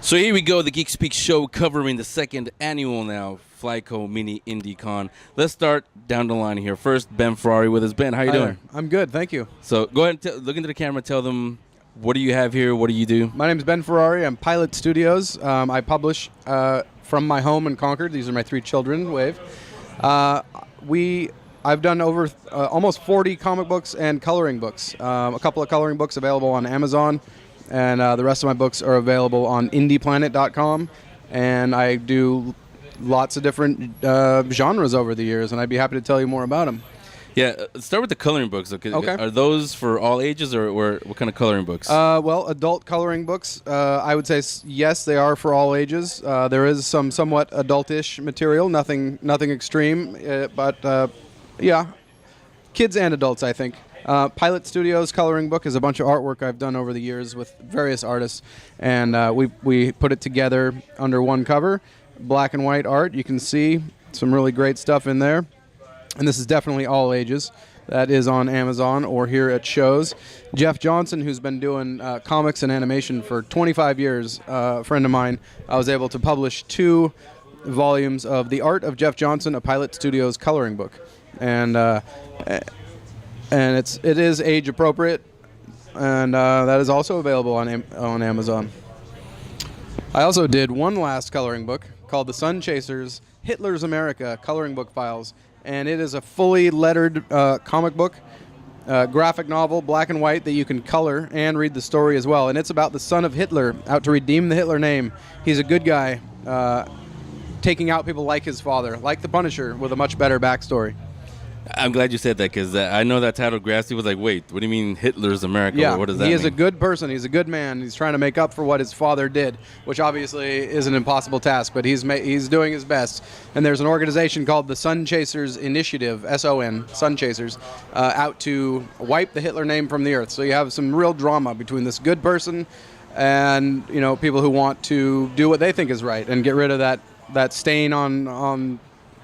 So here we go, the Geek Speak show covering the second annual now FlyCo Mini IndieCon. Let's start down the line here. First, Ben Ferrari with us. Ben, how you doing? There. I'm good, thank you. So go ahead and look into the camera, tell them what do you have here, what do you do? My name is Ben Ferrari. I'm Pilot Studios. I publish from my home in Concord. These are my three children. Wave. I've done over almost 40 comic books and coloring books. A couple of coloring books available on Amazon, and the rest of my books are available on indieplanet.com. And I do lots of different genres over the years, and I'd be happy to tell you more about them. Yeah, start with the coloring books. Okay. Are those for all ages, or what kind of coloring books? Well, adult coloring books, I would say yes, they are for all ages. There is some somewhat adultish material, nothing extreme, but yeah, kids and adults, I think. Pilot Studios coloring book is a bunch of artwork I've done over the years with various artists, and we put it together under one cover, black and white art. You can see some really great stuff in there. And this is definitely all ages. That is on Amazon or here at shows. Jeff Johnson, who's been doing comics and animation for 25 years, a friend of mine, I was able to publish 2 volumes of The Art of Jeff Johnson, a Pilot Studios coloring book. And it is age appropriate, and that is also available on Amazon. I also did one last coloring book called The Sun Chasers, Hitler's America Coloring Book Files. And it is a fully lettered comic book, graphic novel, black and white, that you can color and read the story as well. And it's about the son of Hitler out to redeem the Hitler name. He's a good guy, taking out people like his father, like the Punisher, with a much better backstory. I'm glad you said that, because I know that title Grassy was like, wait, what do you mean Hitler's America? Yeah, what does that mean? He is a good person. He's a good man. He's trying to make up for what his father did, which obviously is an impossible task, but he's doing his best. And there's an organization called the Sun Chasers Initiative, S-O-N, Sun Chasers, out to wipe the Hitler name from the earth. So you have some real drama between this good person and, you know, people who want to do what they think is right and get rid of that stain on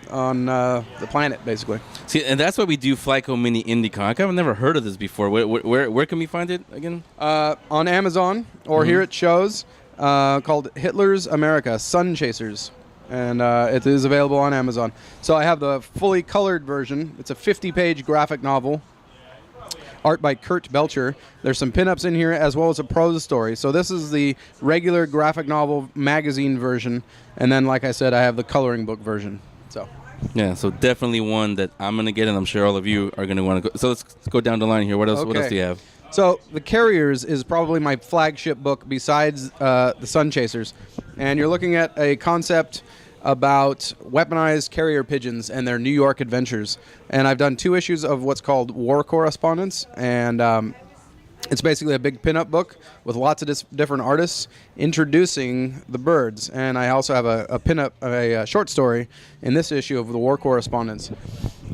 the planet, basically. See, and that's why we do FlyCo Mini IndieCon. I've never heard of this before. Where can we find it again? On Amazon or here at shows, called Hitler's America, Sun Chasers. And it is available on Amazon. So I have the fully colored version. It's a 50-page graphic novel, art by Kurt Belcher. There's some pinups in here as well as a prose story. So this is the regular graphic novel magazine version. And then, like I said, I have the coloring book version. So. Yeah, so definitely one that I'm going to get, and I'm sure all of you are going to want to go. So let's go down the line here. What else? Okay. What else do you have? So The Carriers is probably my flagship book besides The Sun Chasers. And you're looking at a concept about weaponized carrier pigeons and their New York adventures. And I've done 2 issues of what's called War Correspondence, and it's basically a big pinup book with lots of different artists introducing the birds. And I also have a short story in this issue of the War Correspondence.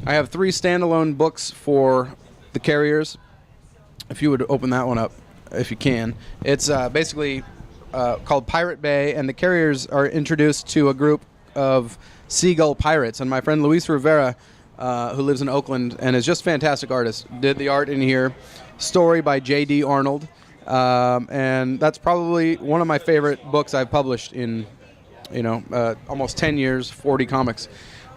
I have 3 standalone books for The Carriers. If you would open that one up, if you can. It's basically called Pirate Bay, and the Carriers are introduced to a group of seagull pirates. And my friend Luis Rivera, who lives in Oakland and is just a fantastic artist, did the art in here. Story by J.D. Arnold, and that's probably one of my favorite books I've published in, almost 10 years, 40 comics.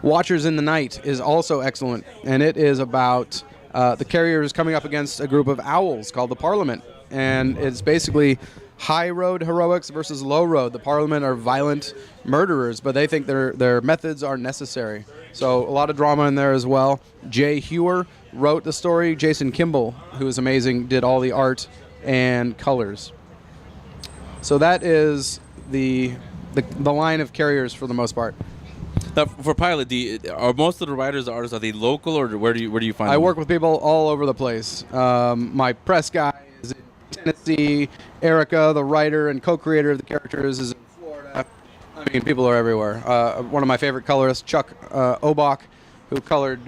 Watchers in the Night is also excellent, and it is about the Carriers coming up against a group of owls called the Parliament, and it's basically high road heroics versus low road. The Parliament are violent murderers, but they think their methods are necessary. So a lot of drama in there as well. Jay Hewer wrote the story. Jason Kimball, who is amazing, did all the art and colors. So that is the line of Carriers for the most part. Now, for Pilot, are most of the writers, the artists, are they local, or where do you find them? I work with people all over the place. My press guy is in Tennessee. Erica, the writer and co-creator of the characters, is in Florida. I mean, people are everywhere. One of my favorite colorists, Chuck Obach, who colored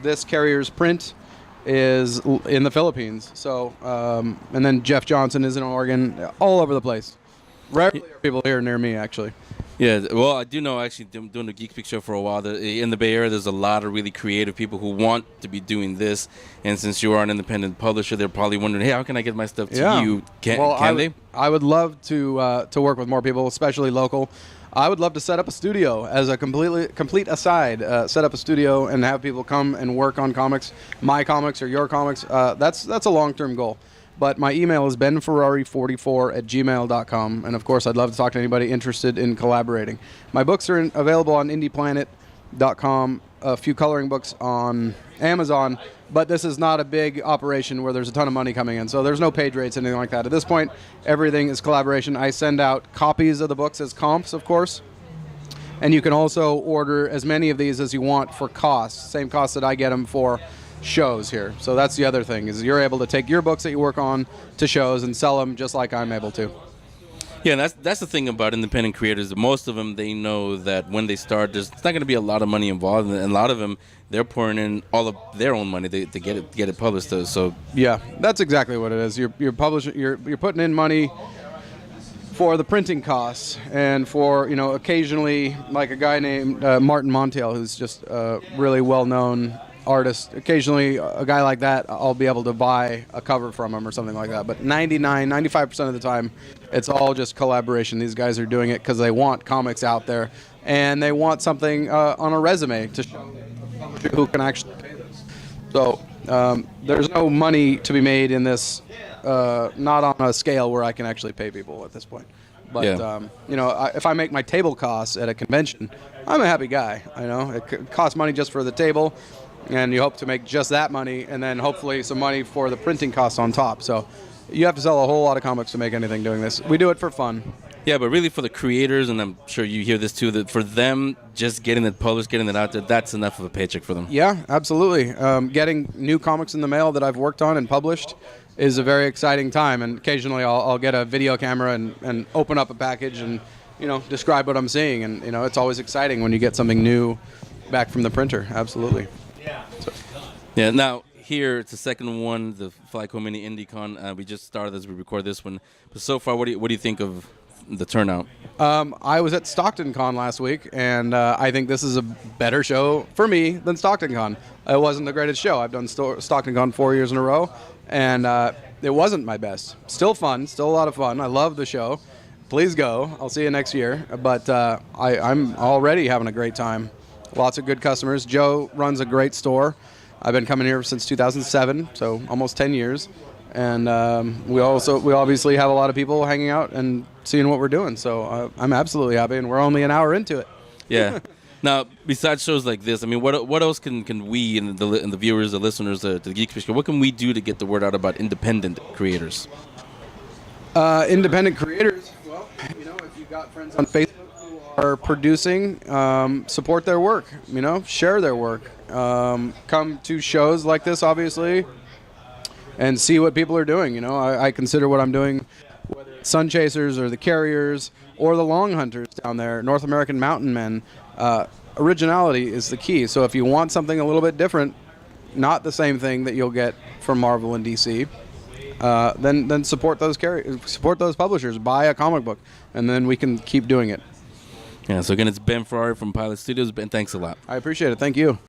this Carrier's print, is in the Philippines. So, and then Jeff Johnson is in Oregon. All over the place. Rarely are people here near me, actually. Yeah, well, I do know actually doing the Geek Speak show for a while. In the Bay Area, there's a lot of really creative people who want to be doing this. And since you are an independent publisher, they're probably wondering, hey, how can I get my stuff to you? Can they? I would love to work with more people, especially local. I would love to set up a studio as a complete aside. Set up a studio and have people come and work on comics, my comics or your comics. That's a long-term goal. But my email is benferrari44@gmail.com. And, of course, I'd love to talk to anybody interested in collaborating. My books are available on indieplanet.com, a few coloring books on Amazon. But this is not a big operation where there's a ton of money coming in. So there's no page rates, anything like that. At this point, everything is collaboration. I send out copies of the books as comps, of course. And you can also order as many of these as you want for cost. Same cost that I get them for shows here. So that's the other thing, is you're able to take your books that you work on to shows and sell them just like I'm able to. Yeah, and that's the thing about independent creators. Most of them, they know that when they start, there's not going to be a lot of money involved, and a lot of them, they're pouring in all of their own money to get it published. So yeah, that's exactly what it is. You're publishing, you're putting in money for the printing costs, and for, occasionally, like a guy named Martin Montiel, who's just a really well-known artist. Occasionally, a guy like that, I'll be able to buy a cover from him or something like that. But 95% of the time, it's all just collaboration. These guys are doing it because they want comics out there, and they want something on a resume to show who can actually pay this. So there's no money to be made in this, not on a scale where I can actually pay people at this point. But, if I make my table costs at a convention, I'm a happy guy. It costs money just for the table, and you hope to make just that money, and then hopefully some money for the printing costs on top. So you have to sell a whole lot of comics to make anything doing this. We do it for fun. Yeah, but really for the creators, and I'm sure you hear this too, that for them, just getting it published, getting it out there, that's enough of a paycheck for them. Yeah, absolutely. Getting new comics in the mail that I've worked on and published is a very exciting time, and occasionally I'll get a video camera and open up a package and describe what I'm seeing, and it's always exciting when you get something new back from the printer. Absolutely. Yeah, now here it's the second one, the FlyCo Mini IndieCon. We just started as we record this one, but so far, what do you think of the turnout? I was at Stockton Con last week, and I think this is a better show for me than Stockton Con. It wasn't the greatest show. I've done Stockton Con 4 years in a row, and it wasn't my best. Still fun, still a lot of fun. I love the show. Please go. I'll see you next year. But I'm already having a great time. Lots of good customers. Joe runs a great store. I've been coming here since 2007, so almost 10 years. And we obviously have a lot of people hanging out and seeing what we're doing. So I'm absolutely happy, and we're only an hour into it. Yeah. Now, besides shows like this, I mean, what else can we and the viewers, the listeners, the Geek Speak, what can we do to get the word out about independent creators? Independent creators, well, if you've got friends on Facebook who are producing, support their work, share their work. Come to shows like this, obviously, and see what people are doing. I consider what I'm doing, whether it's Sun Chasers or the Carriers or the Long Hunters down there, North American Mountain Men. Originality is the key. So if you want something a little bit different, not the same thing that you'll get from Marvel and DC, then support those publishers. Buy a comic book, and then we can keep doing it. Yeah. So again, it's Ben Ferrari from Pilot Studios. Ben, thanks a lot. I appreciate it. Thank you.